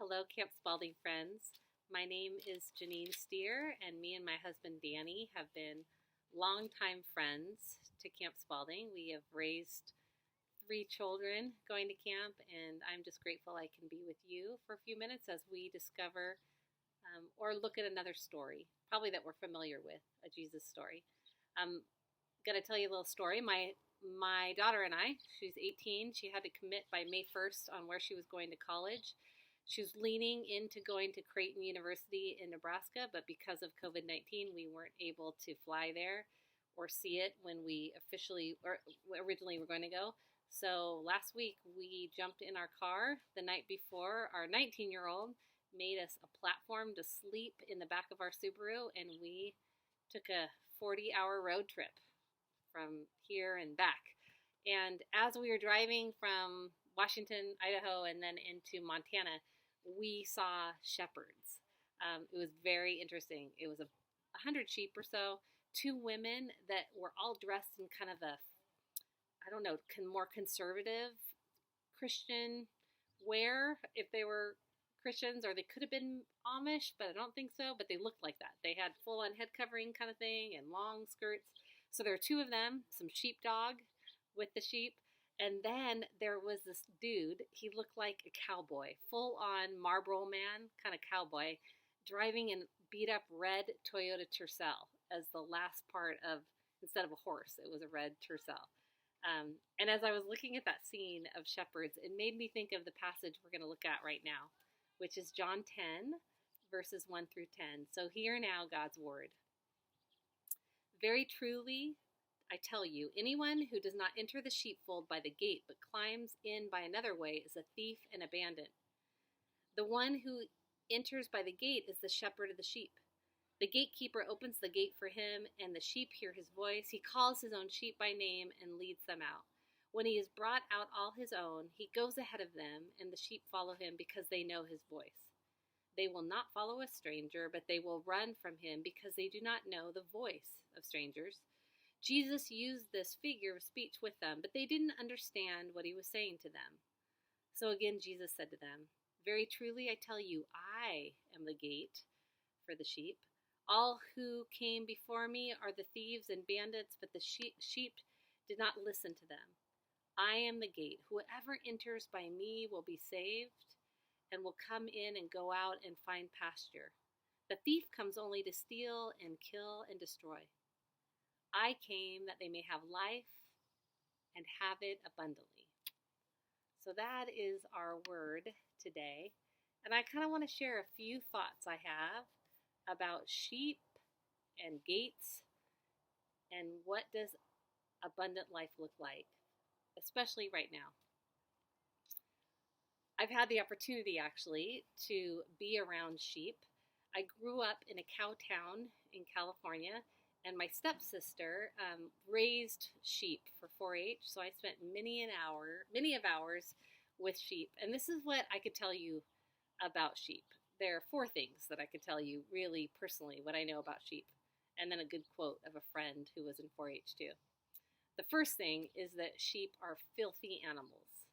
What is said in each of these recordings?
Hello, Camp Spalding friends. My name is Janeen Steer, and me and my husband Danny have been longtime friends to Camp Spalding. We have raised three children going to camp, and I'm just grateful I can be with you for a few minutes as we discover or look at another story, probably that we're familiar with, a Jesus story. I'm going to tell you a little story. My daughter and I, she's 18, she had to commit by May 1st on where she was going to college. She was leaning into going to Creighton University in Nebraska, but because of COVID-19, we weren't able to fly there or see it when we originally were going to go. So last week we jumped in our car the night before. Our 19-year-old made us a platform to sleep in the back of our Subaru, and we took a 40-hour road trip from here and back. And as we were driving from Washington, Idaho, and then into Montana, we saw shepherds. It was very interesting. It was 100 sheep or so, two women that were all dressed in kind of a, I don't know, more conservative Christian wear, if they were Christians, or they could have been Amish, but I don't think so, but they looked like that. They had full-on head covering kind of thing and long skirts. So there were two of them, some sheepdog with the sheep. And then there was this dude, he looked like a cowboy, full-on Marlboro Man kind of cowboy, driving a beat-up red Toyota Tercel as the last part of, instead of a horse, it was a red Tercel. And as I was looking at that scene of shepherds, it made me think of the passage we're going to look at right now, which is John 10, verses 1 through 10. So hear now God's word. Very truly, I tell you, anyone who does not enter the sheepfold by the gate, but climbs in by another way, is a thief and a bandit. The one who enters by the gate is the shepherd of the sheep. The gatekeeper opens the gate for him, and the sheep hear his voice. He calls his own sheep by name and leads them out. When he has brought out all his own, he goes ahead of them, and the sheep follow him because they know his voice. They will not follow a stranger, but they will run from him because they do not know the voice of strangers. Jesus used this figure of speech with them, but they didn't understand what he was saying to them. So again, Jesus said to them, very truly I tell you, I am the gate for the sheep. All who came before me are the thieves and bandits, but the sheep did not listen to them. I am the gate. Whoever enters by me will be saved and will come in and go out and find pasture. The thief comes only to steal and kill and destroy. I came that they may have life and have it abundantly. So that is our word today. And I kind of want to share a few thoughts I have about sheep and gates and what does abundant life look like, especially right now. I've had the opportunity actually to be around sheep. I grew up in a cow town in California, and my stepsister raised sheep for 4-H, so I spent many hours with sheep. And this is what I could tell you about sheep. There are 4 things that I could tell you really personally what I know about sheep, and then a good quote of a friend who was in 4-H too. The first thing is that sheep are filthy animals,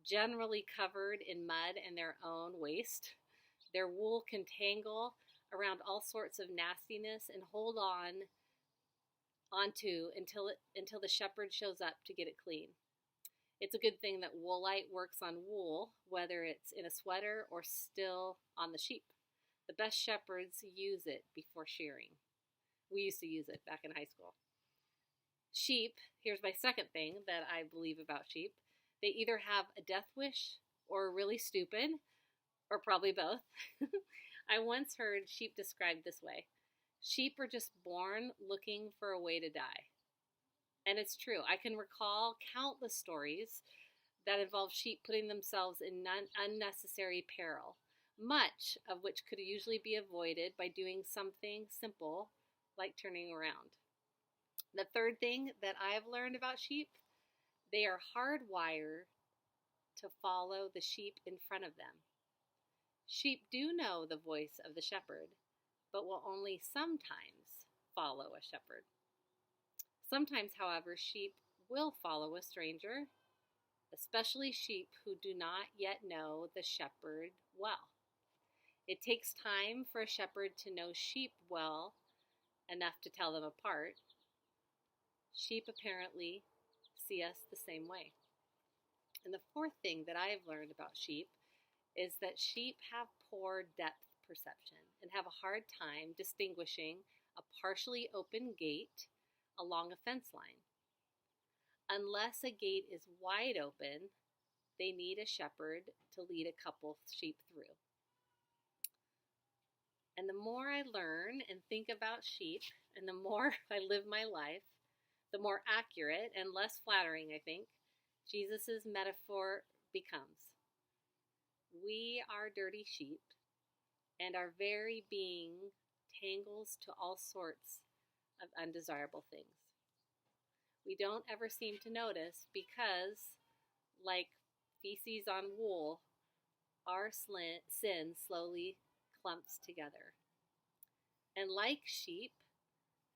generally covered in mud and their own waste. Their wool can tangle around all sorts of nastiness and hold onto until the shepherd shows up to get it clean. It's a good thing that Woolite works on wool, whether it's in a sweater or still on the sheep. The best shepherds use it before shearing. We used to use it back in high school. Sheep, here's my second thing that I believe about sheep. They either have a death wish or are really stupid, or probably both. I once heard sheep described this way. Sheep are just born looking for a way to die. And it's true. I can recall countless stories that involve sheep putting themselves in unnecessary peril, much of which could usually be avoided by doing something simple like turning around. The third thing that I have learned about sheep, they are hardwired to follow the sheep in front of them. Sheep do know the voice of the shepherd, but will only sometimes follow a shepherd. Sometimes, however, sheep will follow a stranger, especially sheep who do not yet know the shepherd well. It takes time for a shepherd to know sheep well enough to tell them apart. Sheep apparently see us the same way. And the fourth thing that I've learned about sheep is that sheep have poor depth perception and have a hard time distinguishing a partially open gate along a fence line. Unless a gate is wide open, they need a shepherd to lead a couple sheep through. And the more I learn and think about sheep, and the more I live my life, the more accurate and less flattering, I think, Jesus' metaphor becomes. We are dirty sheep, and our very being tangles to all sorts of undesirable things. We don't ever seem to notice because, like feces on wool, our sin slowly clumps together. And like sheep,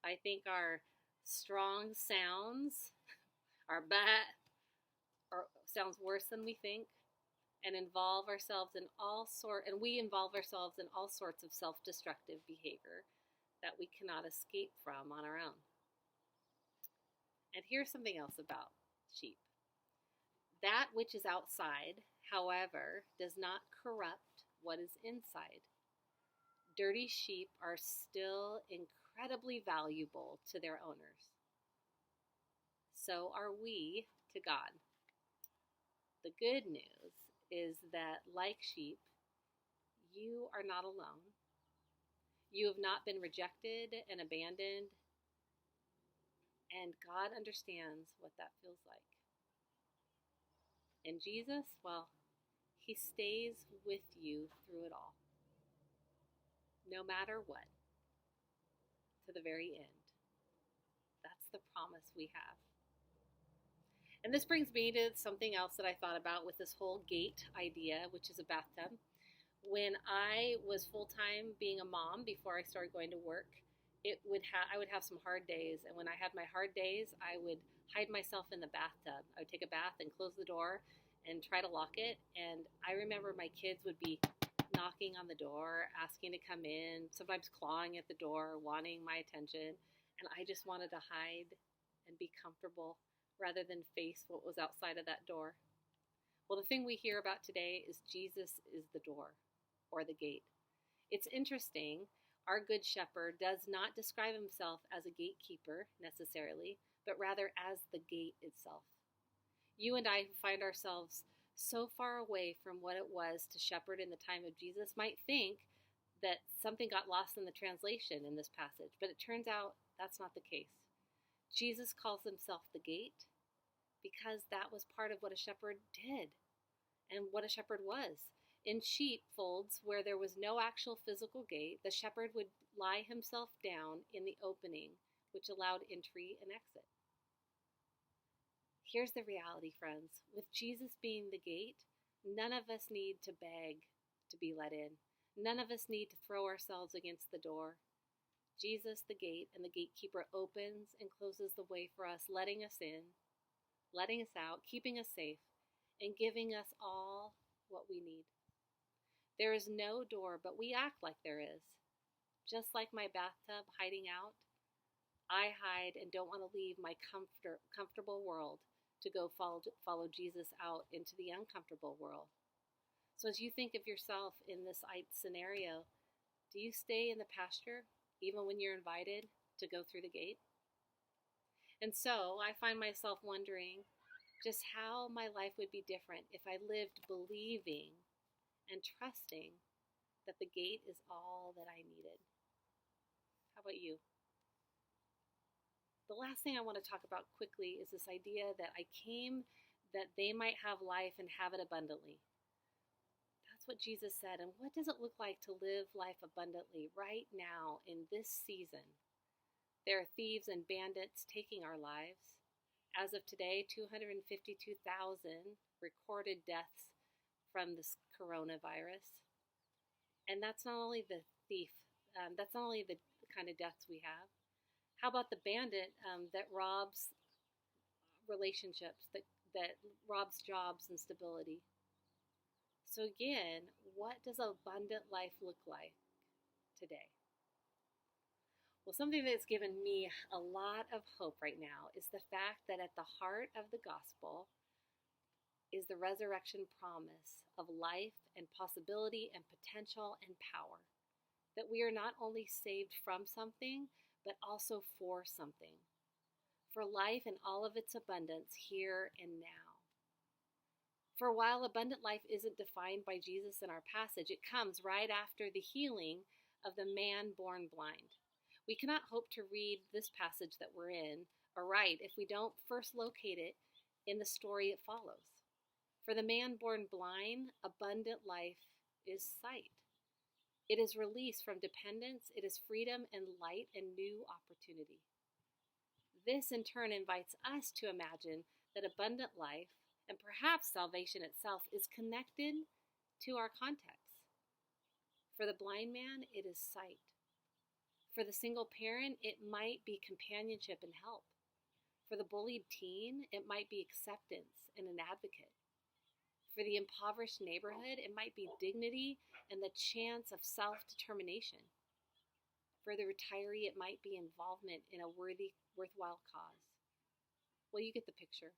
I think our strong sounds, our bat, sounds worse than we think, and we involve ourselves in all sorts of self-destructive behavior that we cannot escape from on our own. And here's something else about sheep. That which is outside, however, does not corrupt what is inside. Dirty sheep are still incredibly valuable to their owners. So are we to God. The good news is that, like sheep, you are not alone. You have not been rejected and abandoned, and God understands what that feels like. And Jesus, well, he stays with you through it all, no matter what, to the very end. That's the promise we have. And this brings me to something else that I thought about with this whole gate idea, which is a bathtub. When I was full-time being a mom before I started going to work, I would have some hard days. And when I had my hard days, I would hide myself in the bathtub. I would take a bath and close the door and try to lock it. And I remember my kids would be knocking on the door, asking to come in, sometimes clawing at the door, wanting my attention. And I just wanted to hide and be comfortable rather than face what was outside of that door. Well, the thing we hear about today is Jesus is the door or the gate. It's interesting. Our good shepherd does not describe himself as a gatekeeper necessarily, but rather as the gate itself. You and I, who find ourselves so far away from what it was to shepherd in the time of Jesus, might think that something got lost in the translation in this passage, but it turns out that's not the case. Jesus calls himself the gate because that was part of what a shepherd did and what a shepherd was. In sheepfolds where there was no actual physical gate, the shepherd would lie himself down in the opening, which allowed entry and exit. Here's the reality, friends. With Jesus being the gate, none of us need to beg to be let in. None of us need to throw ourselves against the door. Jesus, the gate, and the gatekeeper opens and closes the way for us, letting us in, letting us out, keeping us safe, and giving us all what we need. There is no door, but we act like there is. Just like my bathtub hiding out, I hide and don't want to leave my comfortable world to go follow Jesus out into the uncomfortable world. So as you think of yourself in this scenario, do you stay in the pasture even when you're invited to go through the gate? And so I find myself wondering just how my life would be different if I lived believing and trusting that the gate is all that I needed. How about you? The last thing I want to talk about quickly is this idea that I came that they might have life and have it abundantly. That's what Jesus said. And what does it look like to live life abundantly right now in this season? There are thieves and bandits taking our lives. As of today, 252,000 recorded deaths from this coronavirus. And that's not only the that's not only the kind of deaths we have. How about the bandit that robs relationships, that robs jobs and stability? So, again, what does abundant life look like today? Well, something that's given me a lot of hope right now is the fact that at the heart of the gospel is the resurrection promise of life and possibility and potential and power. That we are not only saved from something, but also for something. For life in all of its abundance here and now. For a while, abundant life isn't defined by Jesus in our passage. It comes right after the healing of the man born blind. We cannot hope to read this passage that we're in aright if we don't first locate it in the story it follows. For the man born blind, abundant life is sight. It is release from dependence, it is freedom and light and new opportunity. This in turn invites us to imagine that abundant life, and perhaps salvation itself, is connected to our context. For the blind man, it is sight. For the single parent, it might be companionship and help. For the bullied teen, it might be acceptance and an advocate. For the impoverished neighborhood, it might be dignity and the chance of self-determination. For the retiree, it might be involvement in a worthwhile cause. Well, you get the picture.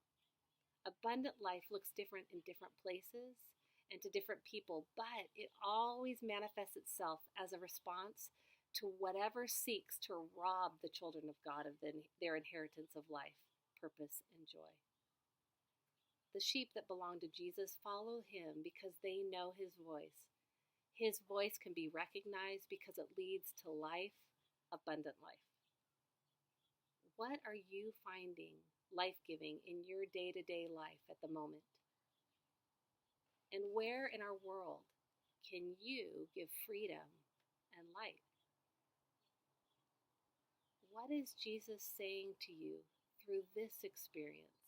Abundant life looks different in different places and to different people, but it always manifests itself as a response to whatever seeks to rob the children of God of their inheritance of life, purpose, and joy. The sheep that belong to Jesus follow him because they know his voice. His voice can be recognized because it leads to life, abundant life. What are you finding life-giving in your day-to-day life at the moment? And where in our world can you give freedom and light? What is Jesus saying to you through this experience?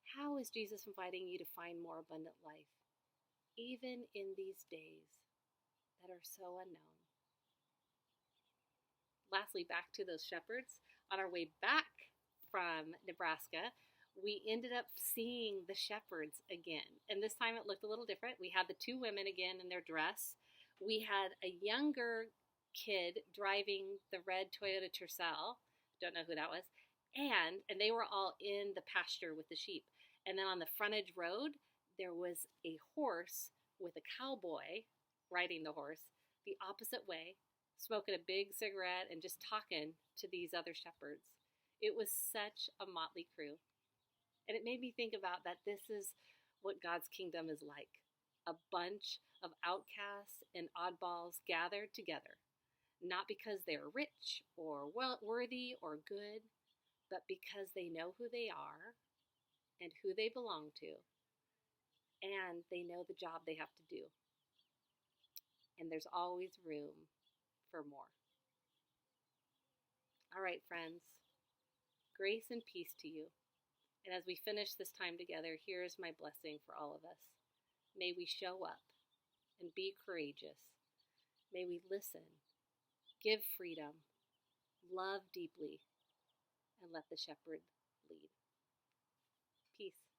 How is Jesus inviting you to find more abundant life, even in these days that are so unknown? Lastly, back to those shepherds. On our way back from Nebraska, we ended up seeing the shepherds again. And this time it looked a little different. We had the two women again in their dress. We had a younger kid driving the red Toyota Tercel. Don't know who that was. And they were all in the pasture with the sheep. And then on the frontage road, there was a horse with a cowboy riding the horse the opposite way, smoking a big cigarette and just talking to these other shepherds. It was such a motley crew. And it made me think about that this is what God's kingdom is like. A bunch of outcasts and oddballs gathered together, not because they're rich or worthy or good, but because they know who they are and who they belong to, and they know the job they have to do. And there's always room for more. All right, friends, grace and peace to you. And as we finish this time together, here's my blessing for all of us. May we show up and be courageous. May we listen, give freedom, love deeply, and let the shepherd lead. Peace.